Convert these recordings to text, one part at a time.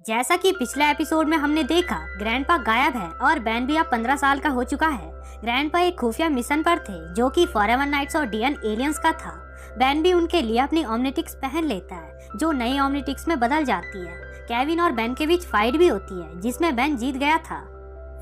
जैसा कि पिछले एपिसोड में हमने देखा, ग्रैंडपा गायब है और बेन भी अब 15 साल का हो चुका है। ग्रैंडपा एक खुफिया मिशन पर थे जो कि फॉरएवर नाइट्स और डीएन एलियंस का था। बेन भी उनके लिए अपनी ओमनिटिक्स पहन लेता है जो नई ओमनिटिक्स में बदल जाती है। केविन और बेन के बीच फाइट भी होती है जिसमें बेन जीत गया था।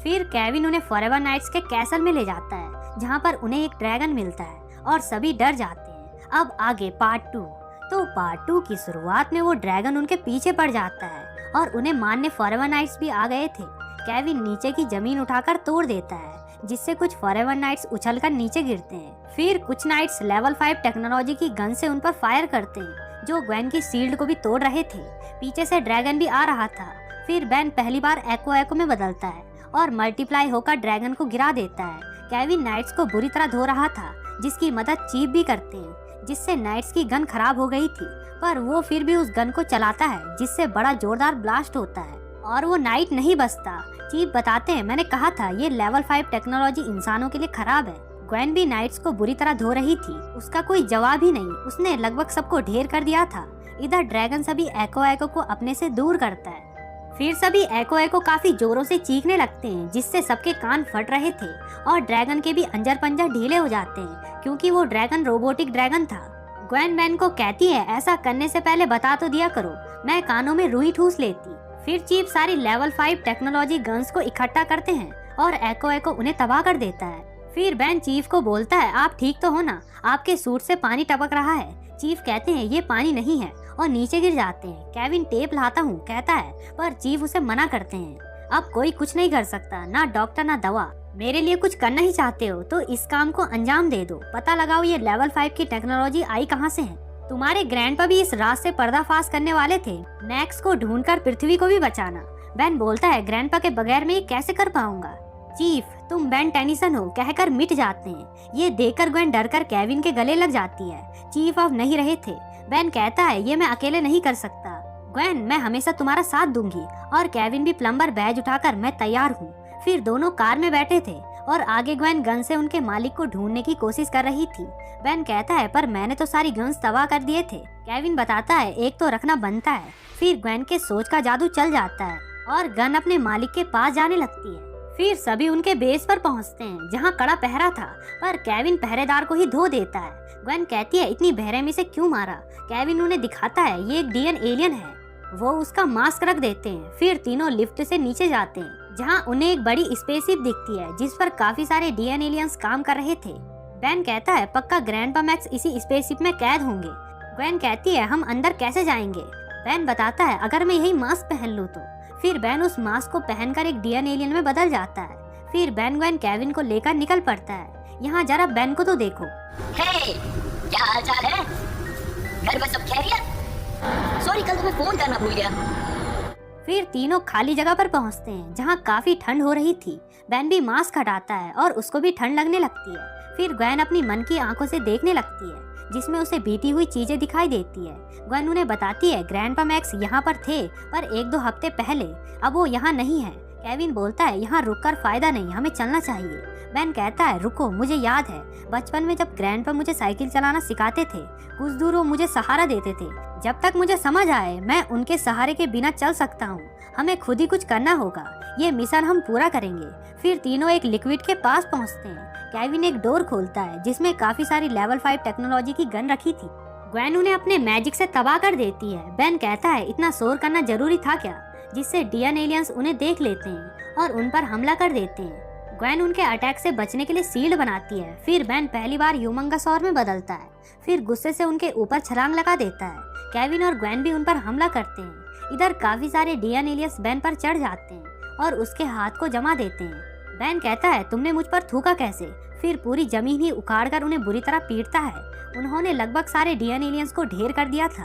फिर केविन उन्हें फॉरएवर नाइट्स के कैसल में ले जाता है जहाँ पर उन्हें एक ड्रैगन मिलता है और सभी डर जाते हैं। अब आगे पार्ट 2। तो पार्ट 2 की शुरुआत में वो ड्रैगन उनके पीछे पड़ जाता है और उन्हें मारने फॉरएवर नाइट्स भी आ गए थे। केविन नीचे की जमीन उठाकर तोड़ देता है जिससे कुछ फॉरएवर नाइट्स उछलकर नीचे गिरते हैं। फिर कुछ नाइट्स लेवल 5 टेक्नोलॉजी की गन से उन पर फायर करते हैं जो ग्वेन की शील्ड को भी तोड़ रहे थे। पीछे से ड्रैगन भी आ रहा था। फिर बेन पहली बार एको में बदलता है और मल्टीप्लाई होकर ड्रैगन को गिरा देता है। केविन नाइट्स को बुरी तरह धो रहा था जिसकी मदद चीफ भी करते हैं, जिससे नाइट्स की गन खराब हो गई थी, पर वो फिर भी उस गन को चलाता है जिससे बड़ा जोरदार ब्लास्ट होता है और वो नाइट नहीं बचता। चीफ बताते हैं, मैंने कहा था ये लेवल 5 टेक्नोलॉजी इंसानों के लिए खराब है। ग्वेन भी नाइट्स को बुरी तरह धो रही थी, उसका कोई जवाब ही नहीं, उसने लगभग सबको ढेर कर दिया था। इधर ड्रैगन सभी एको को अपने से दूर करता है। फिर सभी एको काफी जोरों से चीखने लगते हैं जिससे सबके कान फट रहे थे और ड्रैगन के भी अंजर पंजर ढीले हो जाते हैं क्योंकि वो ड्रैगन रोबोटिक ड्रैगन था। ग्वेन बेन को कहती है, ऐसा करने से पहले बता तो दिया करो, मैं कानों में रुई ठूस लेती। फिर चीफ सारी लेवल 5 टेक्नोलॉजी गन्स को इकट्ठा करते हैं और एको उन्हें तबाह कर देता है। फिर बेन चीफ को बोलता है, आप ठीक तो हो ना, आपके सूट से पानी टपक रहा है। चीफ कहते हैं ये पानी नहीं है और नीचे गिर जाते हैं। केविन टेप लाता हूँ कहता है, पर चीफ उसे मना करते हैं। अब कोई कुछ नहीं कर सकता, ना डॉक्टर ना दवा। मेरे लिए कुछ करना ही चाहते हो तो इस काम को अंजाम दे दो, पता लगाओ ये लेवल 5 की टेक्नोलॉजी आई कहाँ से है। तुम्हारे ग्रैंडपा भी इस राज से पर्दाफाश करने वाले थे, मैक्स को ढूंढकर पृथ्वी को भी बचाना। बेन बोलता है, ग्रैंडपा के बगैर मैं ये कैसे कर पाऊंगा। चीफ तुम बेन टेनिसन हो कहकर मिट जाते हैं। ये देखकर ग्वेन डरकर केविन के गले लग जाती है। चीफ अब नहीं रहे थे। बेन कहता है, ये मैं अकेले नहीं कर सकता ग्वेन, मैं हमेशा तुम्हारा साथ दूंगी। और केविन भी प्लम्बर बैज उठाकर, मैं तैयार हूँ। फिर दोनों कार में बैठे थे और आगे ग्वेन गन से उनके मालिक को ढूंढने की कोशिश कर रही थी। बेन कहता है, पर मैंने तो सारी गन्स तबाह कर दिए थे। केविन बताता है, एक तो रखना बनता है। फिर ग्वेन के सोच का जादू चल जाता है और गन अपने मालिक के पास जाने लगती है। फिर सभी उनके बेस पर पहुंचते हैं जहां कड़ा पहरा था, पर केविन पहरेदार को ही धो देता है। ग्वेन कहती है, इतनी बेरहमी से क्यों मारा। केविन उन्हें दिखाता है ये एक डीएन एलियन है। वो उसका मास्क रख देते हैं। फिर तीनों लिफ्ट से नीचे जाते हैं जहां उन्हें एक बड़ी स्पेसशिप दिखती है जिस पर काफी सारे डीएन एलियंस काम कर रहे थे। बेन कहता है, पक्का ग्रैंडपा मैक्स इसी स्पेसशिप में कैद होंगे। ग्वेन कहती है, हम अंदर कैसे जाएंगे। बेन बताता है, अगर मैं यही मास्क पहन लूं तो। फिर बेन उस मास्क को पहनकर एक डीएन एलियन में बदल जाता है। फिर बेन ग्वेन केविन को लेकर निकल पड़ता है। यहाँ जरा बेन को तो देखो। हे, क्या हाल चाल है? घर में सब खैरियत? सॉरी, कल तुम्हें फोन करना भूल गया। फिर तीनों खाली जगह पर पहुंचते हैं जहां काफी ठंड हो रही थी। बेन भी मास्क हटाता है और उसको भी ठंड लगने लगती है। फिर ग्वेन अपनी मन की आंखों से देखने लगती है जिसमें उसे बीती हुई चीजें दिखाई देती है। ग्वेन उन्हें बताती है, ग्रैंडपा मैक्स यहाँ पर थे पर 1-2 हफ्ते पहले, अब वो यहाँ नहीं है। केविन बोलता है, यहाँ रुककर फायदा नहीं, हमें चलना चाहिए। बेन कहता है, रुको, मुझे याद है बचपन में जब ग्रैंडपा मुझे साइकिल चलाना सिखाते थे, कुछ दूर वो मुझे सहारा देते थे। जब तक मुझे समझ आए मैं उनके सहारे के बिना चल सकता हूँ। हमें खुद ही कुछ करना होगा, ये मिशन हम पूरा करेंगे। फिर तीनों एक लिक्विड के पास पहुँचते हैं। केविन एक डोर खोलता है जिसमें काफी सारी लेवल 5 टेक्नोलॉजी की गन रखी थी। ग्वेन उन्हें अपने मैजिक से तबाह कर देती है। बेन कहता है, इतना शोर करना जरूरी था क्या, जिससे डीएन एलियंस उन्हें देख लेते हैं और उन पर हमला कर देते हैं। ग्वेन उनके अटैक से बचने के लिए शील्ड बनाती है। फिर बेन पहली बार ह्यूमंगसॉर में बदलता है। फिर गुस्से से उनके ऊपर छलांग लगा देता है। केविन और ग्वेन भी उन पर हमला करते हैं। इधर काफी सारे डीएन एलियंस बेन पर चढ़ जाते हैं और उसके हाथ को जमा देते हैं। बेन कहता है, तुमने मुझ पर थूका कैसे। फिर पूरी जमीन ही उखाड़कर उन्हें बुरी तरह पीटता है। उन्होंने लगभग सारे डीएन एलियंस को ढेर कर दिया था।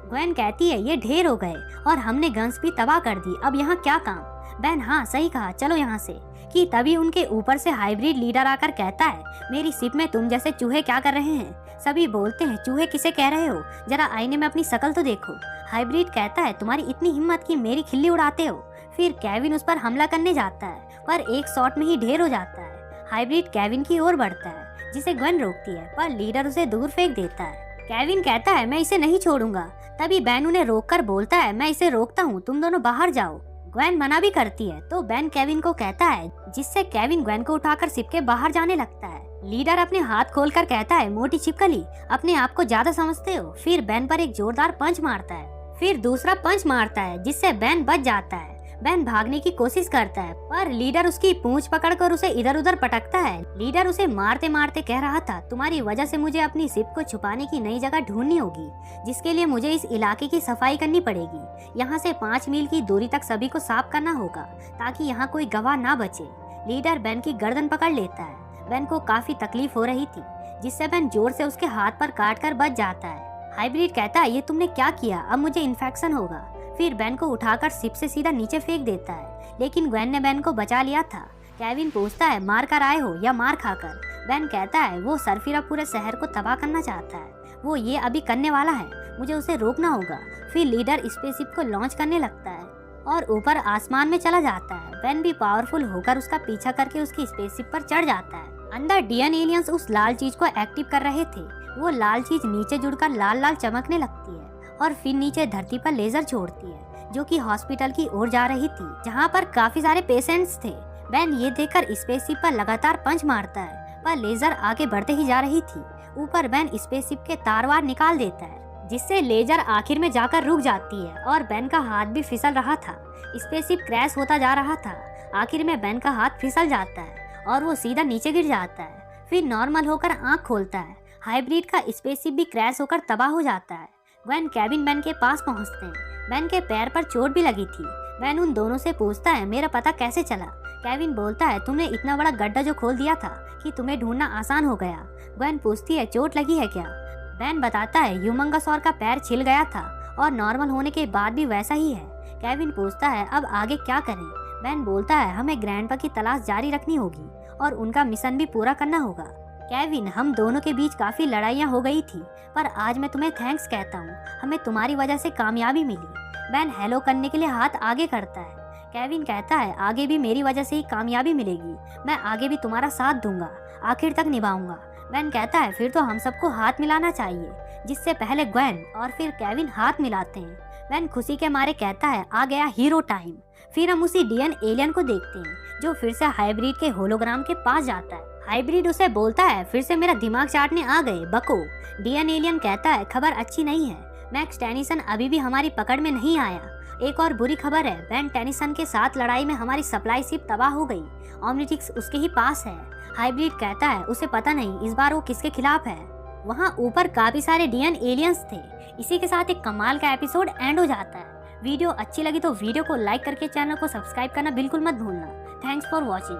ग्वेन कहती है, ये ढेर हो गए और हमने गन्स भी तबाह कर दी, अब यहाँ क्या काम। बेन, हाँ सही कहा, चलो यहाँ से। कि तभी उनके ऊपर से हाइब्रिड लीडर आकर कहता है, मेरी शिप में तुम जैसे चूहे क्या कर रहे हैं। सभी बोलते हैं, चूहे किसे कह रहे हो, जरा आईने में अपनी शक्ल तो देखो। हाइब्रिड कहता है, तुम्हारी इतनी हिम्मत कि मेरी खिल्ली उड़ाते हो। फिर केविन उस पर हमला करने जाता है पर एक शॉट में ही ढेर हो जाता है। हाइब्रिड केविन की ओर बढ़ता है जिसे ग्वेन रोकती है पर लीडर उसे दूर फेंक देता है। केविन कहता है मैं इसे नहीं छोड़ूंगा। तभी बेन उन्हें रोककर बोलता है मैं इसे रोकता हूँ, तुम दोनों बाहर जाओ। ग्वेन मना भी करती है तो बेन केविन को कहता है, जिससे केविन ग्वेन को उठाकर शिप के बाहर जाने लगता है। लीडर अपने हाथ खोलकर कहता है मोटी छिपकली, अपने आप को ज्यादा समझते हो। फिर बेन पर एक जोरदार पंच मारता है, फिर दूसरा पंच मारता है जिससे बेन बच जाता है। बेन भागने की कोशिश करता है पर लीडर उसकी पूंछ पकड़कर उसे इधर उधर पटकता है। लीडर उसे मारते मारते कह रहा था, तुम्हारी वजह से मुझे अपनी शिप को छुपाने की नई जगह ढूंढनी होगी, जिसके लिए मुझे इस इलाके की सफाई करनी पड़ेगी। यहाँ से 5 मील की दूरी तक सभी को साफ करना होगा ताकि यहाँ कोई गवाह ना बचे। लीडर बेन की गर्दन पकड़ लेता है। बेन को काफी तकलीफ हो रही थी, जिससे बेन जोर से उसके हाथ पर काट कर बच जाता है। हाइब्रिड कहता है ये तुमने क्या किया, अब मुझे इन्फेक्शन होगा। फिर बेन को उठाकर शिप से सीधा नीचे फेंक देता है, लेकिन ग्वेन ने बेन को बचा लिया था। केविन पूछता है मार कर आए हो या मार खाकर। बेन कहता है वो सरफिरा पूरे शहर को तबाह करना चाहता है, वो ये अभी करने वाला है, मुझे उसे रोकना होगा। फिर लीडर स्पेसशिप को लॉन्च करने लगता है और ऊपर आसमान में चला जाता है। बेन भी पावरफुल होकर उसका पीछा करके उसकी स्पेसशिप पर चढ़ जाता है। अंदर डीएन एलियंस उस लाल चीज को एक्टिव कर रहे थे। वो लाल चीज नीचे जुड़कर लाल लाल चमकने लगती है और फिर नीचे धरती पर लेजर छोड़ती है, जो कि हॉस्पिटल की ओर जा रही थी, जहां पर काफी सारे पेशेंट्स थे। बेन ये देखकर स्पेसशिप पर लगातार पंच मारता है, पर लेजर आगे बढ़ते ही जा रही थी। ऊपर बेन स्पेसशिप के तारवार निकाल देता है, जिससे लेजर आखिर में जाकर रुक जाती है और बेन का हाथ भी फिसल रहा था। स्पेसशिप क्रैश होता जा रहा था। आखिर में बेन का हाथ फिसल जाता है और वो सीधा नीचे गिर जाता है। फिर नॉर्मल होकर आंख खोलता है। हाइब्रिड का स्पेसशिप भी क्रैश होकर तबाह हो जाता है। ग्वेन केविन बेन के पास पहुंचते हैं। बेन के पैर पर चोट भी लगी थी। बेन उन दोनों से पूछता है मेरा पता कैसे चला। केविन बोलता है तुमने इतना बड़ा गड्ढा जो खोल दिया था कि तुम्हें ढूंढना आसान हो गया। ग्वेन पूछती है चोट लगी है क्या। बेन बताता है ह्यूमंगसॉर का पैर छिल गया था और नॉर्मल होने के बाद भी वैसा ही है। केविन पूछता है अब आगे क्या करें। बेन बोलता है हमें ग्रैंडपा की तलाश जारी रखनी होगी और उनका मिशन भी पूरा करना होगा। केविन हम दोनों के बीच काफी लड़ाइयाँ हो गई थी, पर आज मैं तुम्हें थैंक्स कहता हूँ, हमें तुम्हारी वजह से कामयाबी मिली। बेन हेलो करने के लिए हाथ आगे करता है। केविन कहता है आगे भी मेरी वजह से ही कामयाबी मिलेगी, मैं आगे भी तुम्हारा साथ दूंगा, आखिर तक निभाऊंगा। बेन कहता है फिर तो हम सबको हाथ मिलाना चाहिए, जिससे पहले ग्वेन और फिर केविन हाथ मिलाते हैं। बेन खुशी के मारे कहता है आ गया हीरो टाइम। फिर हम उसी डीएन एलियन को देखते हैं, जो फिर से हाइब्रिड के होलोग्राम के पास जाता है। हाइब्रिड उसे बोलता है फिर से मेरा दिमाग चाटने आ गए बको। डीएन एलियन कहता है खबर अच्छी नहीं है, मैक्स टेनिसन अभी भी हमारी पकड़ में नहीं आया। एक और बुरी खबर है, बेन टेनिसन के साथ लड़ाई में हमारी सप्लाई शिप तबाह हो गई, ओमनिट्रिक्स उसके ही पास है। हाइब्रिड कहता है उसे पता नहीं इस बार वो किसके खिलाफ है। वहाँ ऊपर काफी सारे डीएन एलियंस थे। इसी के साथ एक कमाल का एपिसोड एंड हो जाता है। वीडियो अच्छी लगी तो वीडियो को लाइक करके चैनल को सब्सक्राइब करना बिल्कुल मत भूलना। Thanks for watching.